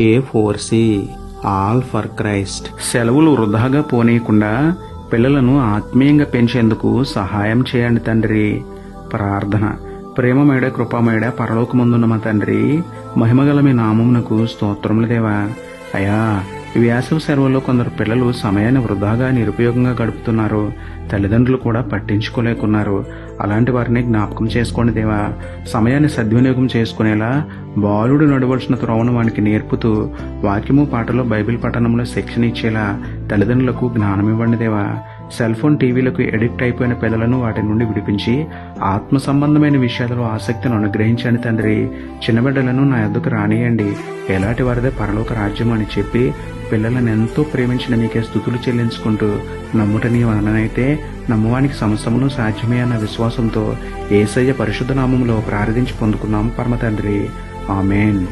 A4C all for Christ. సెలవులు వృధాగా పోనీయకుండా పిల్లలను ఆత్మీయంగా పెంచేందుకు సహాయం చేయండి తండ్రి. ప్రార్థన. ప్రేమమేడ కృపామేడ పరలోకమందున్న మా తండ్రి, మహిమగల మీ నామమునకు స్తోత్రములు దేవా. అయా, వేసవి సెలవుల్లో కొందరు పిల్లలు సమయాన్ని వృధాగా నిరుపయోగంగా గడుపుతున్నారు. తల్లిదండ్రులు కూడా పట్టించుకోలేకున్నారు. అలాంటి వారిని జ్ఞాపకం చేసుకోండి దేవా. సమయాన్ని సద్వినియోగం చేసుకునేలా బాలుడు నడవలసిన త్రోవను వానికి నేర్పుతూ వాక్యము పాటలో బైబిల్ పఠనంలో శిక్షణ ఇచ్చేలా తల్లిదండ్రులకు జ్ఞానం ఇవ్వండి దేవా. సెల్ ఫోన్ టీవీలకు ఎడిక్ట్ అయిపోయిన పిల్లలను వాటి నుండి విడిపించి ఆత్మ సంబంధమైన విషయాలలో ఆసక్తిని అనుగ్రహించండి తండ్రి. చిన్న బిడ్డలను నా యొద్దకు రానియండి, ఎలాంటి వారిదే పరలోక రాజ్యం అని చెప్పి పిల్లలను ఎంతో ప్రేమించిన మీకే స్తుతులు చెల్లించుకుంటూ, నమ్ముట నీ వలనైతే నమ్మువానికి సమస్తమును సాధ్యమే అన్న విశ్వాసంతో యేసయ్య పరిశుద్ధ నామములో ప్రార్థించి పొందుకున్నాం పరమ తండ్రి. ఆమేన్.